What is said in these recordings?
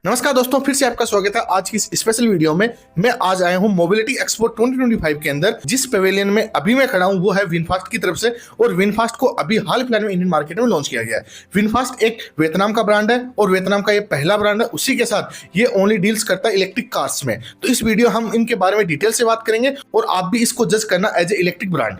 नमस्कार दोस्तों, फिर से आपका स्वागत है आज की इस स्पेशल वीडियो में। मैं आज आया हूं मोबिलिटी एक्सपो 2025 के अंदर। जिस पवेलियन में अभी मैं खड़ा हूं वो है विनफास्ट की तरफ से, और विनफास्ट को अभी हाल फिलहाल में इंडियन मार्केट में लॉन्च किया गया है। विनफास्ट एक वियतनाम का ब्रांड है और वियतनाम का ये पहला ब्रांड है। उसी के साथ ये ओनली डील्स करता है इलेक्ट्रिक कार्स में। तो इस वीडियो हम इनके बारे में डिटेल से बात करेंगे और आप भी इसको जज करना एज ए इलेक्ट्रिक ब्रांड।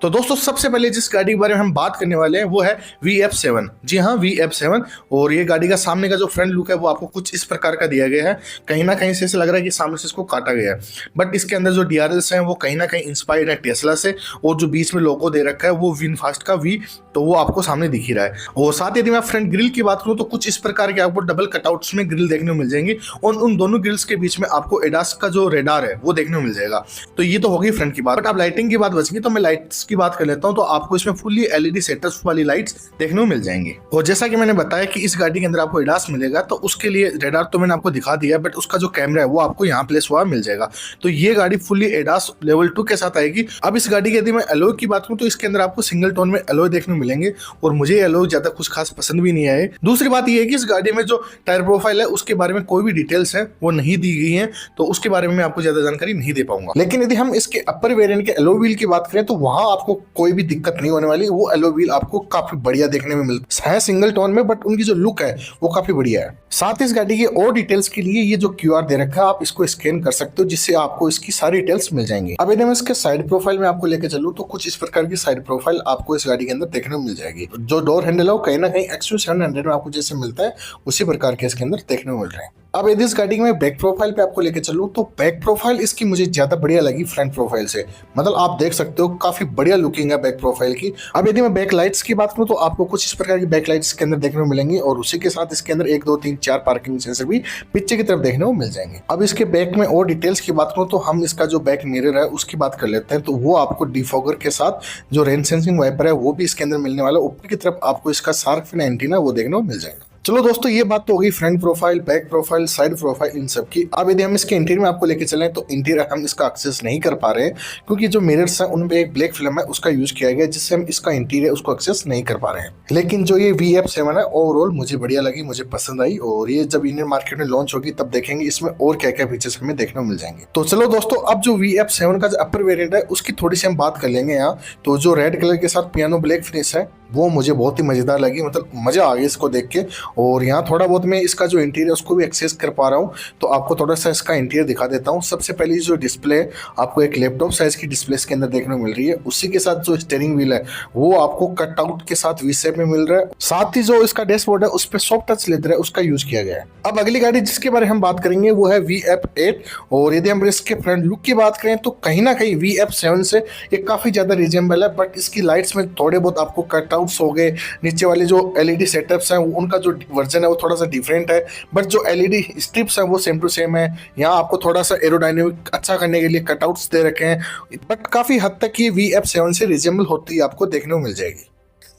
तो दोस्तों, सबसे पहले जिस गाड़ी के बारे में हम बात करने वाले हैं वो है VF7। जी हाँ, VF7। और ये गाड़ी का सामने का जो फ्रंट लुक है वो आपको कुछ इस प्रकार का दिया गया है। कहीं ना कहीं से ऐसा लग रहा है कि सामने से इसको काटा गया है, बट इसके अंदर जो DRLs हैं वो कहीं ना कहीं इंस्पायर्ड है टेस्ला से। और जो बीच में लोगो दे रखा है वो विनफास्ट का V, तो वो आपको सामने दिख ही रहा है। और साथ ही यदि मैं फ्रंट ग्रिल की बात करूँ तो कुछ इस प्रकार के आपको डबल कटआउट्स में ग्रिल देखने को मिल जाएंगी, और उन दोनों ग्रिल्स के बीच में आपको एडास का जो रेडार है वो देखने को मिल जाएगा। तो ये तो होगी फ्रंट की बात। बट अब लाइटिंग की बात बचेगी तो मैं लाइट्स की बात कर लेता हूँ। तो आपको इसमें फुल्ली LED सेटअप्स वाली लाइट्स देखने को मिल जाएंगी। और जैसा कि मैंने बताया कि इस गाड़ी के अंदर आपको एडास मिलेगा, तो उसके लिए रेडार तो मैंने आपको दिखा दिया, बट उसका जो कैमरा है वो आपको यहाँ प्लेस हुआ मिल जाएगा। तो ये गाड़ी फुल्ली एडास लेवल 2 के साथ आएगी। अब इस गाड़ी की यदि मैं एलॉय की बात करूँ तो इसके अंदर आपको सिंगल टोन में एलॉय देखने को मिलेंगे, और मुझे एलॉय ज्यादा कुछ खास पसंद भी नहीं आए। दूसरी बात ये है कि इस गाड़ी में जो टायर प्रोफाइल है उसके बारे में कोई भी डिटेल्स है वो नहीं दी गई है, तो उसके बारे में मैं आपको ज्यादा जानकारी नहीं दे पाऊंगा। लेकिन यदि हम इसके अपर वेरिएंट के एलॉय व्हील की बात करें तो वहां आपको कोई भी दिक्कत नहीं होने वाली। वो एलॉय व्हील आपको काफी बढ़िया देखने में मिलता है सिंगल टोन में, बट उनकी जो लुक है वो काफी बढ़िया है। साथ ही इस गाड़ी के और डिटेल्स के लिए ये जो QR दे रखा है आप इसको स्कैन कर सकते हो, जिससे आपको इसकी सारी डिटेल्स मिल जाएंगी। अब यदि मैं इसके साइड प्रोफाइल में आपको लेकर चलूं तो कुछ इस प्रकार की साइड प्रोफाइल आपको इस गाड़ी के अंदर देखने को मिल जाएगी। जो डोर हैंडल है वो कहीं ना कहीं XU700 में आपको जैसे मिलता है उसी प्रकार के इसके अंदर देखने को मिल रहे हैं। अब यदि इस गाड़ी में बैक प्रोफाइल पे आपको लेके चलूं तो बैक प्रोफाइल इसकी मुझे ज्यादा बढ़िया लगी फ्रंट प्रोफाइल से। मतलब आप देख सकते हो काफी बढ़िया लुकिंग है बैक प्रोफाइल की। अब यदि मैं बैक लाइट्स की बात करूं तो आपको कुछ इस प्रकार की बैक लाइट्स के अंदर देखने को मिलेंगी, और उसी के साथ इसके अंदर 1 2 3 4 पार्किंग सेंसर भी पीछे की तरफ देखने को मिल जाएंगे। अब इसके बैक में और डिटेल्स की बात करूं तो हम इसका जो बैक मिरर है उसकी बात कर लेते हैं। तो वो आपको डिफॉगर के साथ जो रेन सेंसिंग वाइपर है वो भी इसके अंदर मिलने वाला है। ऊपर की तरफ आपको इसका शार्क फिन एंटीना वो देखने को मिल जाएगा। चलो दोस्तों, ये बात तो होगी front profile, back profile, side profile, इन सब की। अब यदि हम इसके इंटीरियर में आपको लेके चलें तो इंटीरियर हम इसका एक्सेस नहीं कर पा रहे हैं, क्योंकि जो मिरर्स हैं उनपे एक ब्लैक फिल्म है उसका यूज किया गया, जिससे हम इसका इंटीरियर उसको एक्सेस नहीं कर पा रहे हैं। लेकिन जो ये VF7 है ओवरऑल मुझे बढ़िया लगी, मुझे पसंद आई, और ये जब इंडियन मार्केट में लॉन्च होगी तब देखेंगे इसमें और क्या क्या फीचर्स हमें देखने को मिल जाएंगे। तो चलो दोस्तों, अब जो VF7 का जो अपर वेरिएंट है उसकी थोड़ी सी हम बात कर लेंगे यहाँ। तो जो रेड कलर के साथ पियानो ब्लैक फिनिश है वो मुझे बहुत ही मजेदार लगी, मतलब मजा आ गया इसको देख के। और यहाँ थोड़ा बहुत मैं इसका जो इंटीरियर उसको भी एक्सेस कर पा रहा हूँ, तो आपको थोड़ा सा इसका इंटीरियर दिखा देता हूँ। सबसे पहले जो डिस्प्ले है आपको एक लैपटॉप साइज की डिस्प्ले इसके अंदर देखने को मिल रही है। उसी के साथ जो स्टीयरिंग व्हील है वो आपको कट आउट के साथ V शेप में मिल रहा है। साथ ही जो इसका डैशबोर्ड है उस पर सॉफ्ट टच लेदर है उसका यूज किया गया है। अब अगली गाड़ी जिसके बारे में हम बात करेंगे वो है VF8। और यदि हम इसके फ्रंट लुक की बात करें तो कहीं ना कहीं VF7 से ये काफी ज्यादा रिजेंबल है, बट इसकी लाइट्स में थोड़े बहुत आपको कटआउट्स हो गए। नीचे वाले जो LED सेटअप्स हैं उनका जो वर्जन है वो थोड़ा सा डिफरेंट है, बट जो LED स्ट्रिप्स हैं वो सेम टू सेम है। यहाँ आपको थोड़ा सा एरोडायनेमिक अच्छा करने के लिए कटआउट्स दे रखे हैं, बट काफी हद तक ये VF7 से रिजेंबल होती आपको देखने को मिल जाएगी।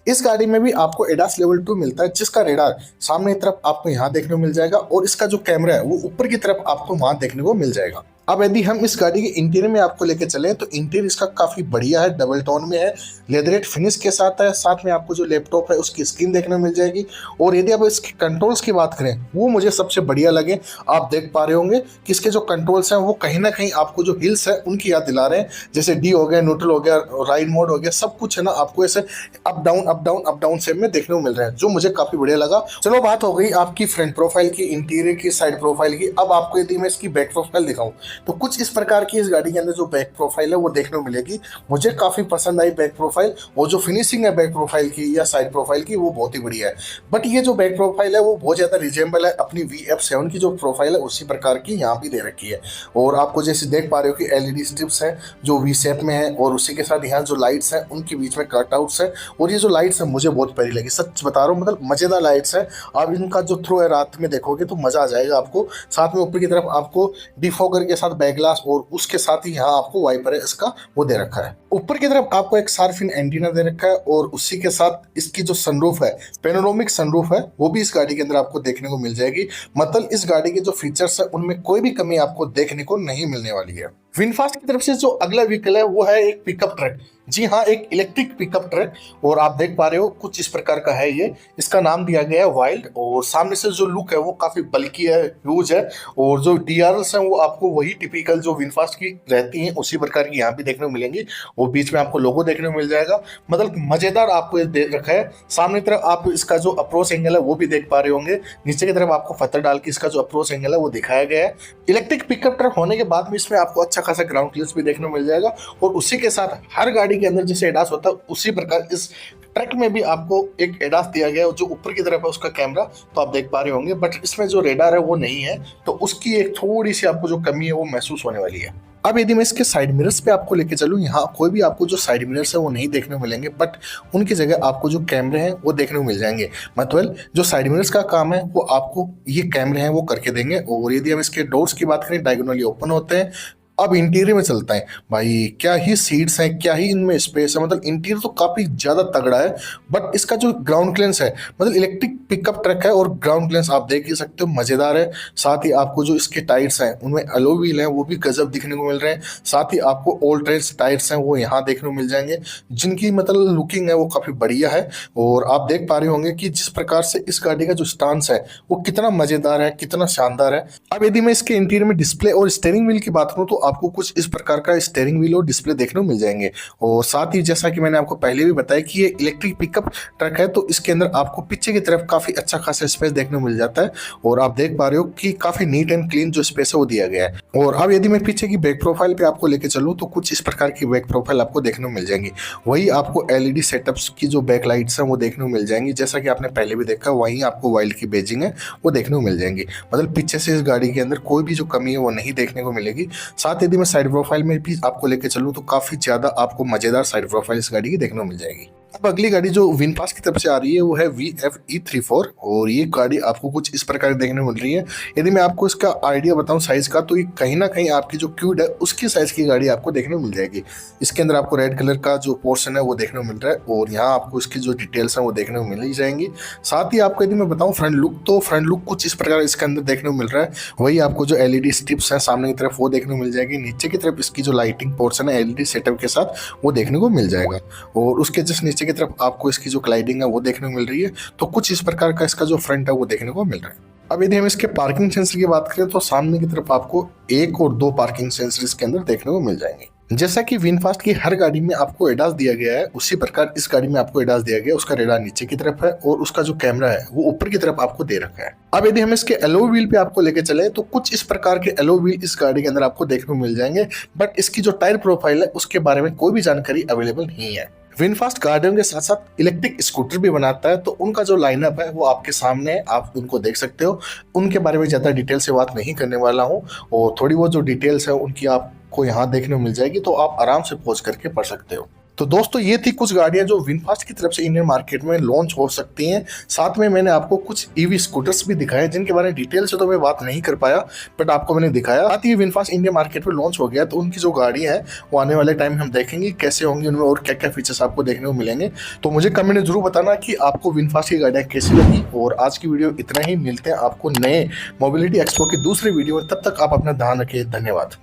इस गाड़ी में भी आपको एडास लेवल 2 मिलता है, जिसका रेडार सामने की तरफ आपको यहाँ देखने को मिल जाएगा, और इसका जो कैमरा है वो ऊपर की तरफ आपको वहां देखने को मिल जाएगा। अब यदि हम इस गाड़ी के इंटीरियर में आपको लेके चलें तो इंटीरियर इसका काफी बढ़िया है, डबल टोन में है, लेदरेट फिनिश के साथ है। साथ में आपको जो लैपटॉप है उसकी स्क्रीन देखने को मिल जाएगी। और यदि आप इसके कंट्रोल्स की बात करें वो मुझे सबसे बढ़िया लगे। आप देख पा रहे होंगे कि इसके जो कंट्रोल्स हैं वो कहीं ना कहीं आपको जो हिल्स है उनकी याद दिला रहे हैं, जैसे D हो गया, न्यूट्रल हो गया, राइड मोड हो गया, सब कुछ है ना आपको ऐसे up down up down up down shape में देखने को मिल रहे हैं, जो मुझे काफी बढ़िया लगा। चलो, बात हो गई आपकी फ्रंट प्रोफाइल की, इंटीरियर की, साइड प्रोफाइल की। अब आपको यदि मैं इसकी बैक प्रोफाइल दिखाऊं तो कुछ इस प्रकार की इस गाड़ी के अंदर जो बैक प्रोफाइल है वो देखने को मिलेगी। मुझे काफी पसंद आई बैक प्रोफाइल, और जो फिनिशिंग है बैक प्रोफाइल की या साइड प्रोफाइल की वो बहुत ही बढ़िया है। बट ये जो बैक प्रोफाइल है वो बहुत ज्यादा रिजेंबल है अपनी VF7 की जो प्रोफाइल है उसी प्रकार की यहाँ भी दे रखी है। और आपको जैसे देख पा रहे हो कि LED स्ट्रिप्स है जो V शेप में है, और उसी के साथ यहाँ जो लाइट्स है उनके बीच में कटआउट्स है। और ये जो लाइट्स है मुझे बहुत प्यारी लगी, सच बता रहा हूँ, मतलब मजेदार लाइट्स है। आप इनका जो थ्रो है रात में देखोगे तो मजा आ जाएगा आपको। साथ में ऊपर की तरफ आपको डिफॉगर के साथ बैक ग्लास, और उसके साथ ही यहाँ आपको वाइपर है इसका वो दे रखा है। ऊपर की तरफ आपको एक शार्क फिन एंटीना दे रखा है, और उसी के साथ इसकी जो सनरूफ है, पेनोरामिक सनरूफ है, वो भी इस गाड़ी के अंदर आपको देखने को मिल जाएगी। मतलब इस गाड़ी के जो फीचर्स है उनमें कोई भी कमी आपको देखने को नहीं मिलने वाली है। विनफास्ट की तरफ से जो अगला व्हीकल है वो है एक पिकअप ट्रक। जी हाँ, एक इलेक्ट्रिक पिकअप ट्रक। और आप देख पा रहे हो कुछ इस प्रकार का है ये। इसका नाम दिया गया है वाइल्ड। और सामने से जो लुक है वो काफी बल्की है, ह्यूज है। और जो डीआरएल्स हैं वो आपको वही टिपिकल जो विनफास्ट की रहती हैं उसी प्रकार की यहाँ भी देखने को मिलेंगी। वो बीच में आपको लोगो देखने को मिल जाएगा। मतलब मजेदार आपको ये दे रखा है। सामने की तरफ आप इसका जो अप्रोच एंगल है वो भी देख पा रहे होंगे। नीचे की तरफ आपको पत्थर डाल के इसका जो अप्रोच एंगल है वो दिखाया गया है। इलेक्ट्रिक पिकअप ट्रक होने के बाद में इसमें आपको अच्छा खासा ग्राउंड क्लियरेंस भी देखने को मिल जाएगा। और उसी के साथ हर गाड़ी के अंदर जैसे एडास होता है उसी प्रकार इस ट्रक में भी आपको एक एडास दिया गया है। जो ऊपर की तरफ है उसका कैमरा तो आप देख पा रहे होंगे, बट इसमें जो रेडार है वो नहीं है, तो उसकी एक थोड़ी सी आपको जो कमी है वो महसूस होने वाली है। अब यदि मैं इसके साइड मिरर्स पे आपको लेके चलूं, यहाँ कोई भी आपको जो साइड मिरर्स है वो नहीं देखने को मिलेंगे, बट उनकी जगह आपको जो कैमरे हैं वो देखने को मिल जाएंगे। मतलब जो साइड मिरर्स का काम है वो आपको ये कैमरे हैं वो करके देंगे। और यदि हम इसके डोर्स की बात करें, डायगोनली ओपन होते हैं। अब इंटीरियर में चलता है भाई, क्या ही सीट्स हैं, क्या ही इनमें स्पेस है। मतलब इंटीरियर तो काफी ज्यादा तगड़ा है। बट इसका जो ग्राउंड क्लियरेंस है, मतलब इलेक्ट्रिक पिकअप ट्रक है और ग्राउंड क्लियरेंस आप देख ही सकते हो, मजेदार है। साथ ही आपको जो इसके टायर्स हैं उनमें एलो व्हील है वो भी गजब दिखने को मिल रहे हैं। साथ ही आपको ओल्ड ट्रेड्स टायर्स हैं वो यहाँ देखने को मिल जाएंगे, जिनकी मतलब लुकिंग है वो काफी बढ़िया है। और आप देख पा रहे होंगे कि जिस प्रकार से इस गाड़ी का जो स्टांस है वो कितना मजेदार है, कितना शानदार है। अब यदि मैं इसके इंटीरियर में डिस्प्ले और स्टीयरिंग व्हील की बात करूँ तो आपको कुछ इस प्रकार का स्टीयरिंग व्हील और डिस्प्ले देखने को मिल जाएंगे। और साथ ही जैसा कि मैंने आपको पहले भी बताया कि ये इलेक्ट्रिक पिकअप ट्रक है, तो इसके अंदर आपको पीछे की तरफ काफी अच्छा खासा स्पेस देखने को मिल जाता है। और आप देख पा रहे हो कि काफी नीट एंड क्लीन जो स्पेस है वो दिया गया है। और अब यदि मैं पीछे की बैक प्रोफाइल पे आपको लेके चलूँ तो कुछ इस प्रकार की बैक प्रोफाइल आपको देखने को मिल जाएंगी। वही आपको एलईडी सेटअप्स की जो बैक लाइट्स हैं वो देखने को मिल जाएंगी, जैसा कि आपने पहले भी देखा। वहीं आपको वाइल्ड की बेजिंग है वो देखने को मिल जाएंगी। मतलब पीछे से इस गाड़ी के अंदर कोई भी जो कमी है वो नहीं देखने को मिलेगी। साथ यदि मैं साइड प्रोफाइल में भी आपको लेके चलूं तो काफी ज्यादा आपको मजेदार साइड प्रोफाइल इस गाड़ी की देखने को मिल जाएगी। अब अगली गाड़ी जो विनफास्ट की तरफ से आ रही है वो है VF-E34। और ये गाड़ी आपको कुछ इस प्रकार देखने को मिल रही है। यदि मैं आपको इसका आइडिया बताऊं साइज का, तो ये कहीं ना कहीं आपकी जो क्यूड है उसकी साइज की गाड़ी आपको देखने को मिल जाएगी। इसके अंदर आपको रेड कलर का जो पोर्शन है वो देखने को मिल रहा है। और यहाँ आपको इसकी जो डिटेल्स हैं वो देखने को मिल ही जाएंगी। साथ ही आपको यदि मैं बताऊँ फ्रंट लुक, तो फ्रंट लुक कुछ इस प्रकार इसके अंदर देखने को मिल रहा है। वही आपको जो LED स्ट्रिप्स हैं सामने की तरफ वो देखने को मिल जाएगी। नीचे की तरफ इसकी जो लाइटिंग पोर्शन है LED सेटअप के साथ वो देखने को मिल जाएगा। और उसके जस्ट नीचे की तरफ आपको इसकी जो क्लाइडिंग है वो देखने को मिल रही है। तो कुछ इस प्रकार का इसका जो फ्रंट है वो देखने को मिल रहा है। अब यदि हम इसके पार्किंग सेंसर की बात करें तो सामने की तरफ आपको 1 और 2 पार्किंग सेंसर इसके अंदर देखने को मिल जाएंगे। जैसा कि विनफास्ट की हर गाड़ी में आपको एडास दिया गया है, उसी प्रकार इस गाड़ी में आपको एडास दिया गया है। उसका रेडार नीचे की तरफ है और उसका जो कैमरा है वो ऊपर की तरफ आपको दे रखा है। अब यदि हम इसके एलो व्हील पे आपको लेके चले तो कुछ इस प्रकार के एलो व्हील इस गाड़ी के अंदर आपको देखने को मिल जाएंगे। बट इसकी जो टायर प्रोफाइल है उसके बारे में कोई भी जानकारी अवेलेबल नहीं है। विनफास्ट गाड़ियों के साथ साथ इलेक्ट्रिक स्कूटर भी बनाता है, तो उनका जो लाइनअप है वो आपके सामने है, आप उनको देख सकते हो। उनके बारे में ज़्यादा डिटेल से बात नहीं करने वाला हूँ। और थोड़ी बहुत जो डिटेल्स है उनकी आपको यहाँ देखने को मिल जाएगी, तो आप आराम से पहुँच करके पढ़ सकते हो। तो दोस्तों ये थी कुछ गाड़ियां जो विनफास्ट की तरफ से इंडियन मार्केट में लॉन्च हो सकती हैं। साथ में मैंने आपको कुछ ईवी स्कूटर्स भी दिखाए जिनके बारे में डिटेल से तो मैं बात नहीं कर पाया, बट आपको मैंने दिखाया। साथ ही विनफास्ट इंडियन मार्केट में लॉन्च हो गया, तो उनकी जो गाड़ियां हैं वो आने वाले टाइम में हम देखेंगे कैसे होंगी, उनमें और क्या क्या फीचर्स आपको देखने को मिलेंगे। तो मुझे कमेंट में जरूर बताना कि आपको विनफास्ट की गाड़ियाँ कैसी लगी। और आज की वीडियो इतना ही, मिलते हैं आपको नए मोबिलिटी एक्सपो की दूसरे वीडियो में। तब तक आप अपना ध्यान रखिए। धन्यवाद।